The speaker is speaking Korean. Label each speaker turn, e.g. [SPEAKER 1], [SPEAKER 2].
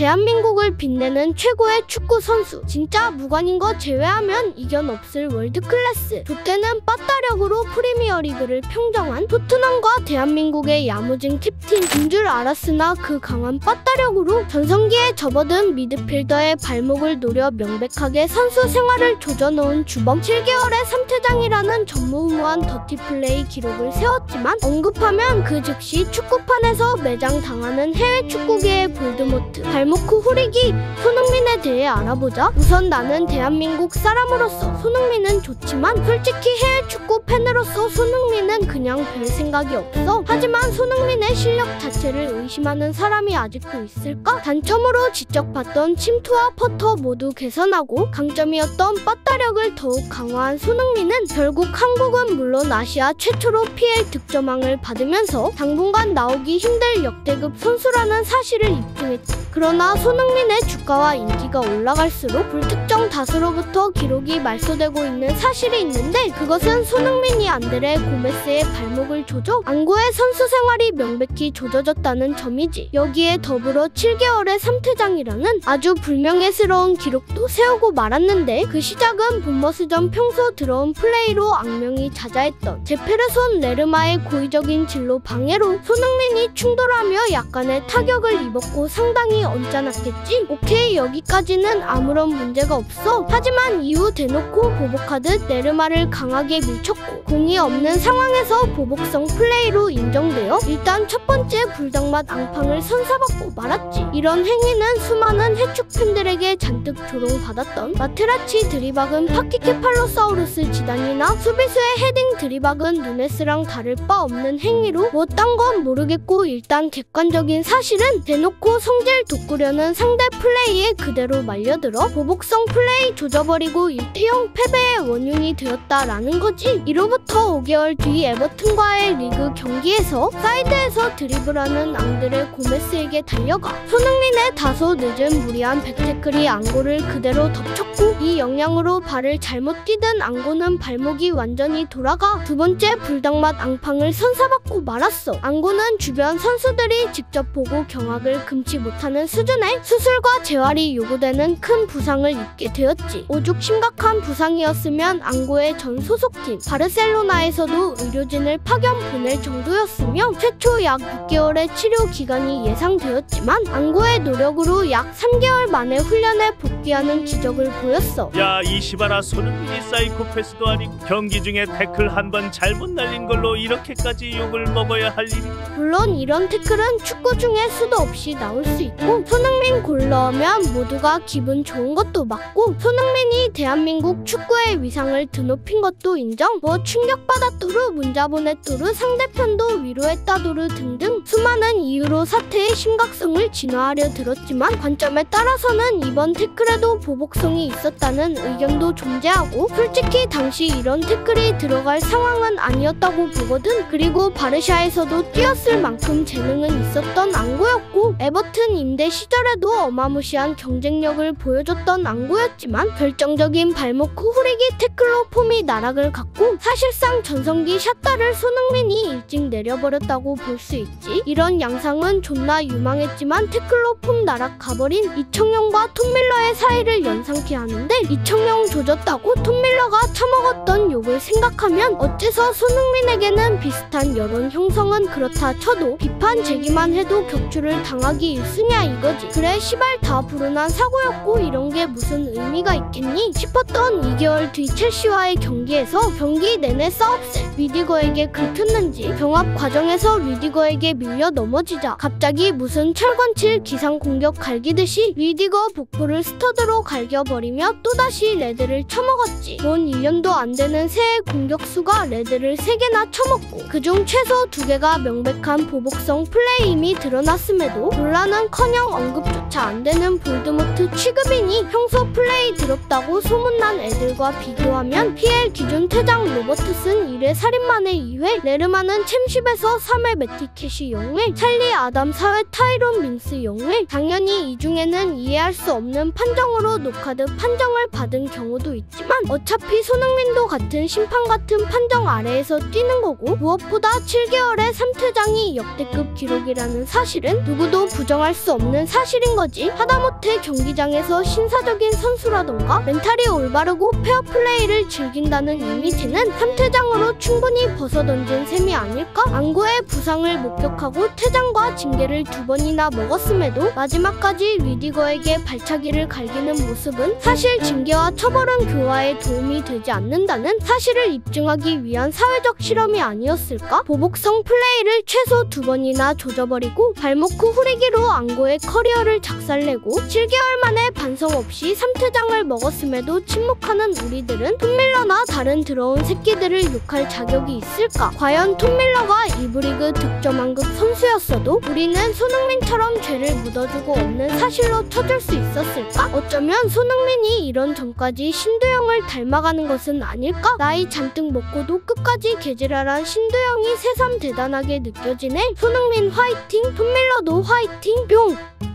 [SPEAKER 1] 대한민국을 빛내는 최고의 축구 선수. 진짜 무관인 거 제외하면 이견 없을 월드클래스. 롯데는 빠따력으로 프리미어리그를 평정한 토트넘과 대한민국의 야무진 캡틴인 줄 알았으나 그 강한 빠따력으로 전성기에 접어든 미드필더의 발목을 노려 명백하게 선수 생활을 조져놓은 주범. 7개월의 3퇴장이라는 전무후무한 더티플레이 기록을 세웠지만 언급하면 그 즉시 축구판에서 매장당하는 해외 축구계의 볼드모트 발모크 후리기. 손흥민에 대해 알아보자. 우선 나는 대한민국 사람으로서 손흥민은 좋지만 솔직히 해외 축구 팬으로서 손흥민은 그냥 별 생각이 없어. 하지만 손흥민의 실력 자체를 의심하는 사람이 아직도 있을까? 단점으로 지적받던 침투와 퍼터 모두 개선하고 강점이었던 빠따력을 더욱 강화한 손흥민은 결국 한국은 물론 아시아 최초로 PL 득점왕을 받으면서 당분간 나오기 힘들 역대급 선수라는 사실을 입증했지. 그러나 손흥민의 주가와 인기가 올라갈수록 불특정 다수로부터 기록이 말소되고 있는 사실이 있는데 그것은 손흥민이 안드레 고메스의 발목을 조져 앙고의 선수 생활이 명백히 조져졌다는 점이지. 여기에 더불어 7개월의 3퇴장이라는 아주 불명예스러운 기록도 세우고 말았는데 그 시작은 본머스전 평소 들어온 플레이로 악명이 자자했던 제페르손 레르마의 고의적인 진로 방해로 손흥민이 충돌하며 약간의 타격을 입었고 상당히 언짢았겠지? 오케이, 여기까지는 아무런 문제가 없어. 하지만 이후 대놓고 보복하듯 네르마를 강하게 밀쳤고 공이 없는 상황에서 보복성 플레이로 인정되어 일단 첫 번째 불닭맛 앙팡을 선사받고 말았지. 이런 행위는 수많은 해축 팬들에게 잔뜩 조롱받았던 마테라치 드리박은 파키케팔로사우루스 지단이나 수비수의 헤딩 드리박은 누네스랑 다를 바 없는 행위로 뭐 딴 건 모르겠고 일단 객관적인 사실은 대놓고 성질 돋구려는 상대 플레이에 그대로 말려들어 보복성 플레이 조져버리고 1대0 패배의 원흉이 되었다라는 거지. 이로부터 5개월 뒤 에버튼과의 리그 경기에서 사이드에서 드리블하는 앙드레 고메스에게 달려가 손흥민의 다소 늦은 무리한 백태클이 앙고를 그대로 덮쳤고 이 영향으로 발을 잘못 뛰던 앙고는 발목이 완전히 돌아가 두 번째 불닭맛 앙팡을 선사받고 말았어. 앙고는 주변 선수들이 직접 보고 경악을 금치 못하는 수준의 수술과 재활이 요구되는 큰 부상을 입게 되었지. 오죽 심각한 부상이었으면 앙고의 전 소속팀 바르셀로나에서도 의료진을 파견 보낼 정도였으며 최초 약 6개월의 치료 기간이 예상되었지만 앙고의 노력으로 약 3개월 만에 훈련에 복귀하는 기적을 보였어.
[SPEAKER 2] 야, 이 시바라 손흥민이 사이코패스도 아니고 경기 중에 태클 한 번 잘못 날린 걸로 이렇게까지 욕을 먹어야 할 일이.
[SPEAKER 1] 물론 이런 태클은 축구 중에 수도 없이 나올 수 있고 손흥민 골 넣으면 모두가 기분 좋은 것도 맞고 손흥민이 대한민국 축구의 위상을 드높인 것도 인정. 뭐 충격받았도루 문자보냈도루 상대편도 위로했다도루 등등 수많은 이유로 사태의 심각성을 진화하려 들었지만 관점에 따라서는 이번 태클에도 보복성이 있었다는 의견도 존재하고 솔직히 당시 이런 태클이 들어갈 상황은 아니었다고 보거든. 그리고 바르샤에서도 뛰었을 만큼 재능은 있었던 앙고였고 에버튼 임대 시절에도 어마무시한 경쟁력을 보여줬던 앙고였지만 결정적인 발목 후리기 태클로 폼이 나락을 갔고 사실상 전성기 샷다를 손흥민이 일찍 내려버렸다고 볼 수 있지. 이런 양상은 존나 유망했지만 태클로 폼 나락 가버린 이청용과 톰 밀러의 사이를 연상케 하는데 이청용 조졌다고 톰 밀러가 처먹었던 욕을 생각하면 어째서 손흥민에게는 비슷한 여론 형성은 그렇다 쳐도 비판 제기만 해도 격추를 당하기 일쑤냐 이거지. 그래 시발 다 불운한 사고였고 이런 게 무슨 의미가 있겠니 싶었던 2개월 뒤 첼시와의 경기에서 경기 내내 싸움새 리디거에게 긁혔는지 병합 과정에서 리디거에게 밀려 넘어지자 갑자기 무슨 철권칠 기상 공격 갈기듯이 리디거 복부를 스터드로 갈겨버리며 또다시 레드를 처먹었지. 뭔 1년도 안 되는 새해 공격수가 레드를 3개나 처먹고 그중 최소 2개가 명백한 보복성 플레이임이 드러났음에도 논란은커녕 언급조차 안 되는 볼드모트 취급이니 평소 플레이 플레이 더럽다고 소문난 애들과 비교하면 PL 기준 퇴장 로버트슨 1회 살인마네 2회 레르마는 챔십에서 3회 매티캣이 0회 찰리 아담 4회 타이론 밍스 0회 당연히 이 중에는 이해할 수 없는 판정으로 노카드 판정을 받은 경우도 있지만 어차피 손흥민도 같은 심판 같은 판정 아래에서 뛰는 거고 무엇보다 7개월의 3퇴장이 역대급 기록이라는 사실은 누구도 부정할 수 없는 사실인 거지. 하다못해 경기장에서 신사적인 선수라던가 멘탈이 올바르고 페어플레이를 즐긴다는 이미지는 3퇴장으로 충분히 벗어던진 셈이 아닐까? 앙고의 부상을 목격하고 퇴장과 징계를 2번이나 먹었음에도 마지막까지 리디거에게 발차기를 갈기는 모습은 사실 징계와 처벌은 교화에 도움이 되지 않는다는 사실을 입증하기 위한 사회적 실험이 아니었을까? 보복성 플레이를 최소 2번이나 조져버리고 발목 후 후리기로 앙고의 커리어를 작살내고 7개월 만에 반성 없이 3퇴장을 먹었음에도 침묵하는 우리들은 톰밀러나 다른 더러운 새끼들을 욕할 자격이 있을까? 과연 톰밀러가 이브리그 득점왕급 선수였어도 우리는 손흥민처럼 죄를 묻어주고 없는 사실로 쳐줄 수 있었을까? 어쩌면 손흥민이 이런 전까지 신두영을 닮아가는 것은 아닐까? 나이 잔뜩 먹고도 끝까지 개지랄한 신두영이 새삼 대단하게 느껴지네. 손흥민 화이팅! 톰밀러도 화이팅! 뿅!